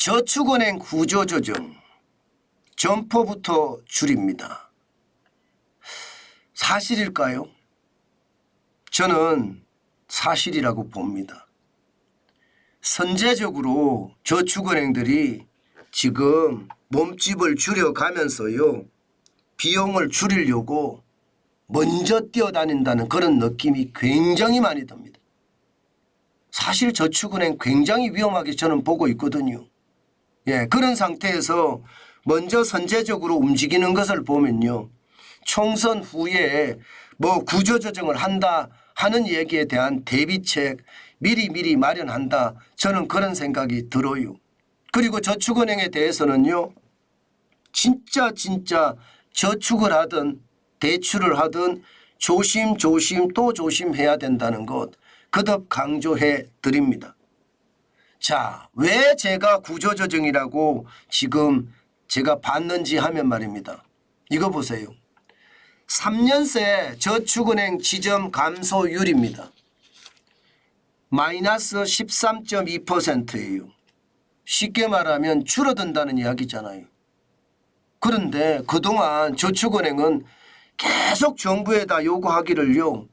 저축은행 구조조정 점포부터 줄입니다. 사실일까요? 저는 사실이라고 봅니다. 선제적으로 저축은행들이 지금 몸집을 줄여가면서요, 비용을 줄이려고 먼저 뛰어다닌다는 그런 느낌이 굉장히 많이 듭니다. 사실 저축은행 굉장히 위험하게 저는 보고 있거든요. 그런 상태에서 먼저 선제적으로 움직이는 것을 보면요, 총선 후에 뭐 구조조정을 한다 하는 얘기에 대한 대비책 미리 마련한다, 저는 그런 생각이 들어요. 그리고 저축은행에 대해서는요, 진짜 저축을 하든 대출을 하든 조심 또 조심해야 된다는 것 거듭 강조해 드립니다. 자, 왜 제가 구조조정이라고 지금 제가 봤는지 하면 말입니다. 이거 보세요. 3년새 저축은행 지점 감소율입니다. 마이너스 13.2%예요. 쉽게 말하면 줄어든다는 이야기잖아요. 그런데 그동안 저축은행은 계속 정부에다 요구하기를요,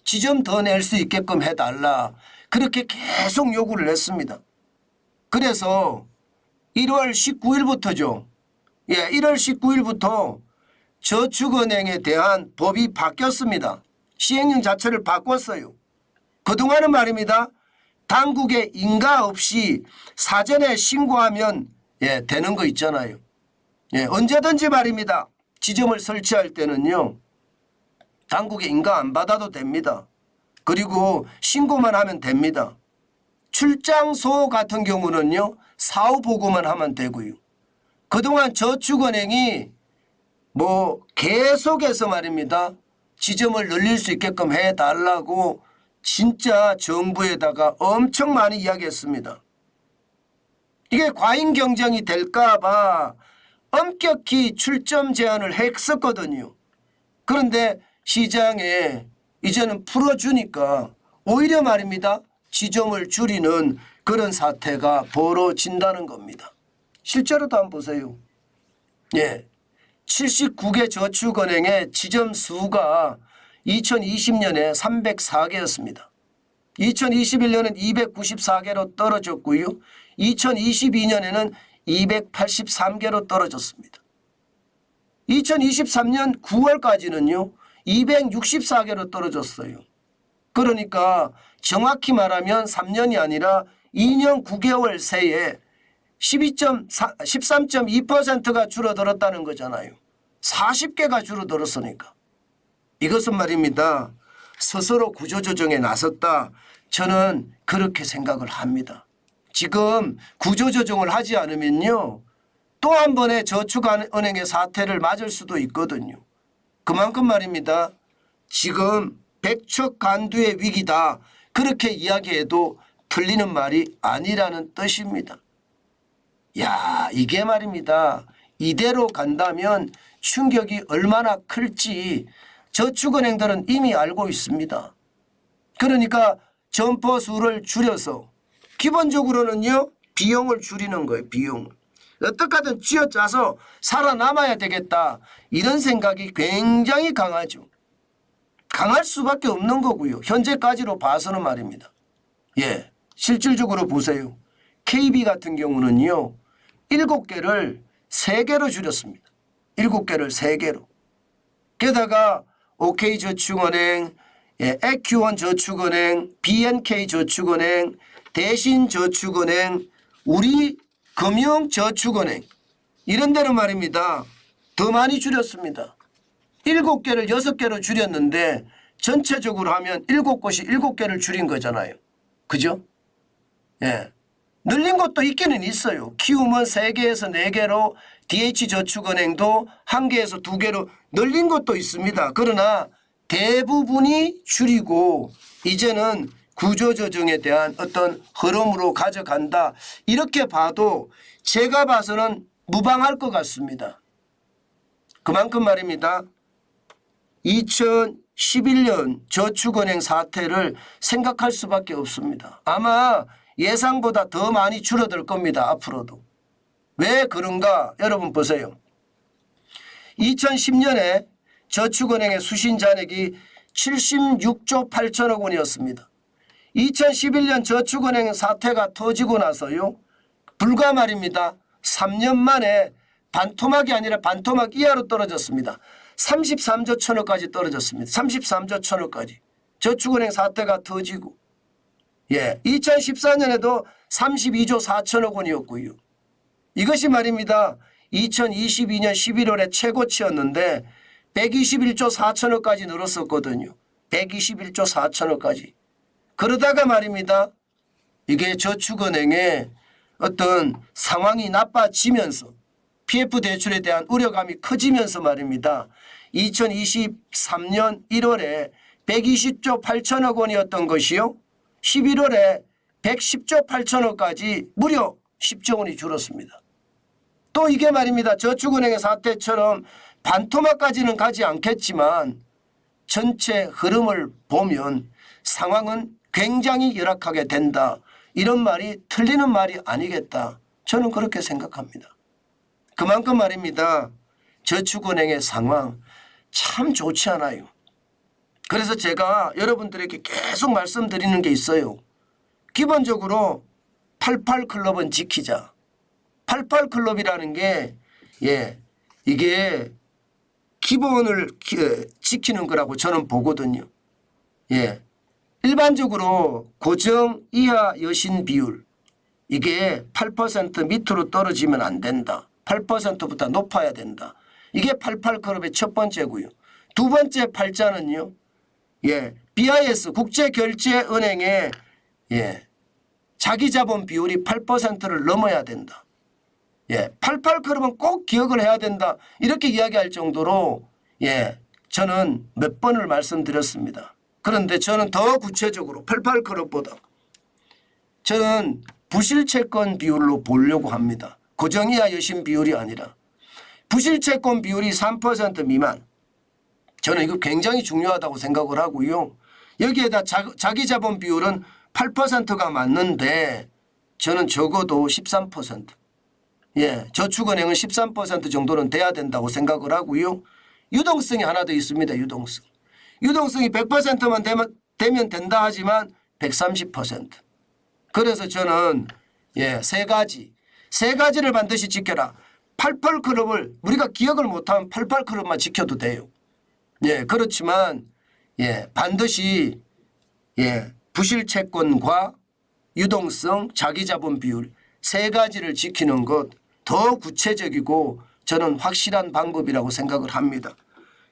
지점 더 낼 수 있게끔 해달라, 그렇게 계속 요구를 했습니다. 그래서 1월 19일부터죠. 1월 19일부터 저축은행에 대한 법이 바뀌었습니다. 시행령 자체를 바꿨어요. 그동안은 말입니다, 당국의 인가 없이 사전에 신고하면 되는 거 있잖아요. 언제든지 말입니다, 지점을 설치할 때는요, 당국의 인가 안 받아도 됩니다. 그리고 신고만 하면 됩니다. 출장소 같은 경우는요, 사후 보고만 하면 되고요. 그동안 저축은행이 계속해서 말입니다, 지점을 늘릴 수 있게끔 해달라고 진짜 정부에다가 엄청 많이 이야기했습니다. 이게 과잉 경쟁이 될까 봐 엄격히 출점 제한을 했었거든요. 그런데 시장에 이제는 풀어주니까 오히려 말입니다, 지점을 줄이는 그런 사태가 벌어진다는 겁니다. 실제로도 한번 보세요. 79개 저축은행의 지점 수가 2020년에 304개였습니다. 2021년은 294개로 떨어졌고요. 2022년에는 283개로 떨어졌습니다. 2023년 9월까지는요, 264개로 떨어졌어요. 그러니까 정확히 말하면 3년이 아니라 2년 9개월 새에 13.2%가 줄어들었다는 거잖아요. 40개가 줄어들었으니까. 이것은 말입니다, 스스로 구조조정에 나섰다, 저는 그렇게 생각을 합니다. 지금 구조조정을 하지 않으면요, 또 한 번의 저축은행의 사태를 맞을 수도 있거든요. 그만큼 말입니다, 지금 백척간두의 위기다, 그렇게 이야기해도 틀리는 말이 아니라는 뜻입니다. 이게 말입니다, 이대로 간다면 충격이 얼마나 클지 저축은행들은 이미 알고 있습니다. 그러니까 점포 수를 줄여서 기본적으로는요, 비용을 줄이는 거예요. 비용. 어떻게든 쥐어짜서 살아남아야 되겠다, 이런 생각이 굉장히 강하죠. 강할 수밖에 없는 거고요. 현재까지로 봐서는 말입니다. 실질적으로 보세요. KB 같은 경우는요, 7개를 3개로 줄였습니다. 7개를 3개로. 게다가 OK저축은행, 에큐원저축은행, BNK저축은행, 대신저축은행, 우리금융저축은행, 이런 데는 말입니다, 더 많이 줄였습니다. 7개를 6개로 줄였는데 전체적으로 하면 7곳이 7개를 줄인 거잖아요. 그죠? 늘린 것도 있기는 있어요. 키움은 3개에서 4개로, DH저축은행도 1개에서 2개로 늘린 것도 있습니다. 그러나 대부분이 줄이고 이제는 구조조정에 대한 어떤 흐름으로 가져간다, 이렇게 봐도 제가 봐서는 무방할 것 같습니다. 그만큼 말입니다, 2011년 저축은행 사태를 생각할 수밖에 없습니다. 아마 예상보다 더 많이 줄어들 겁니다. 앞으로도. 왜 그런가 여러분 보세요. 2010년에 저축은행의 수신 잔액이 76조 8천억 원이었습니다. 2011년 저축은행 사태가 터지고 나서요. 불과 말입니다. 3년 만에 반토막이 아니라 반토막 이하로 떨어졌습니다. 33조 천억까지 떨어졌습니다. 33조 천억까지. 저축은행 사태가 터지고. 2014년에도 32조 4천억 원이었고요. 이것이 말입니다. 2022년 11월에 최고치였는데 121조 4천억까지 늘었었거든요. 121조 4천억까지. 그러다가 말입니다. 이게 저축은행의 어떤 상황이 나빠지면서 PF 대출에 대한 우려감이 커지면서 말입니다. 2023년 1월에 120조 8천억 원이었던 것이요. 11월에 110조 8천억까지 무려 10조 원이 줄었습니다. 또 이게 말입니다. 저축은행의 사태처럼 반토막까지는 가지 않겠지만 전체 흐름을 보면 상황은 굉장히 열악하게 된다. 이런 말이 틀리는 말이 아니겠다. 저는 그렇게 생각합니다. 그만큼 말입니다. 저축은행의 상황 참 좋지 않아요. 그래서 제가 여러분들에게 계속 말씀드리는 게 있어요. 기본적으로 88클럽은 지키자. 88클럽이라는 게 이게 기본을 지키는 거라고 저는 보거든요. 일반적으로 고정 이하 여신 비율 이게 8% 밑으로 떨어지면 안 된다. 8%보다 높아야 된다. 이게 88클럽의 첫 번째고요. 두 번째 팔자는요. BIS 국제결제은행의 자기자본 비율이 8%를 넘어야 된다. 88클럽은 꼭 기억을 해야 된다. 이렇게 이야기할 정도로 저는 몇 번을 말씀드렸습니다. 그런데 저는 더 구체적으로 88클럽보다 저는 부실채권 비율로 보려고 합니다. 고정이하 여신 비율이 아니라 부실채권 비율이 3% 미만. 저는 이거 굉장히 중요하다고 생각을 하고요. 여기에다 자기자본 비율은 8%가 맞는데 저는 적어도 13%. 저축은행은 13% 정도는 돼야 된다고 생각을 하고요. 유동성이 하나 더 있습니다. 유동성. 유동성이 100%만 되면 된다 하지만 130%. 그래서 저는 세 가지를 반드시 지켜라. 88클럽을 우리가 기억을 못하면 88클럽만 지켜도 돼요. 그렇지만 반드시 부실채권과 유동성, 자기자본 비율 세 가지를 지키는 것 더 구체적이고 저는 확실한 방법이라고 생각을 합니다.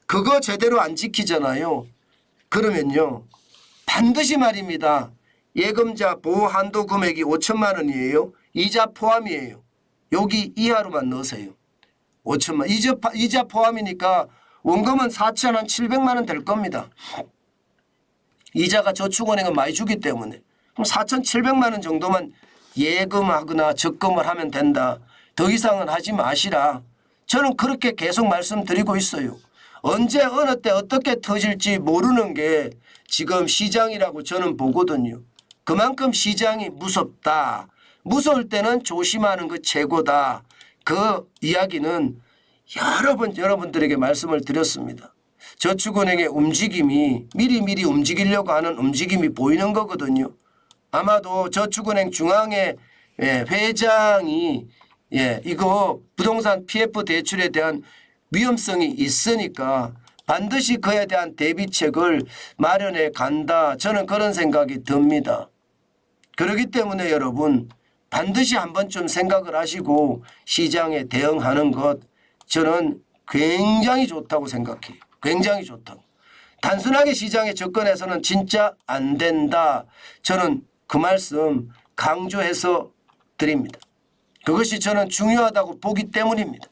그거 제대로 안 지키잖아요. 그러면요. 반드시 말입니다. 예금자 보호 한도 금액이 5천만 원이에요. 이자 포함이에요. 여기 이하로만 넣으세요. 5천만 이자 포함이니까 원금은 4,700만 원 될 겁니다. 이자가 저축은행은 많이 주기 때문에 그럼 4,700만 원 정도만 예금하거나 적금을 하면 된다. 더 이상은 하지 마시라. 저는 그렇게 계속 말씀드리고 있어요. 언제 어느 때 어떻게 터질지 모르는 게 지금 시장이라고 저는 보거든요. 그만큼 시장이 무섭다. 무서울 때는 조심하는 것 최고다. 그 이야기는 여러 번 여러분들에게 말씀을 드렸습니다. 저축은행의 움직임이 미리 움직이려고 하는 움직임이 보이는 거거든요. 아마도 저축은행 중앙의 회장이 이거 부동산 PF 대출에 대한 위험성이 있으니까 반드시 그에 대한 대비책을 마련해 간다. 저는 그런 생각이 듭니다. 그렇기 때문에 여러분 반드시 한 번쯤 생각을 하시고 시장에 대응하는 것 저는 굉장히 좋다고 생각해요. 굉장히 좋다고. 단순하게 시장에 접근해서는 진짜 안 된다. 저는 그 말씀 강조해서 드립니다. 그것이 저는 중요하다고 보기 때문입니다.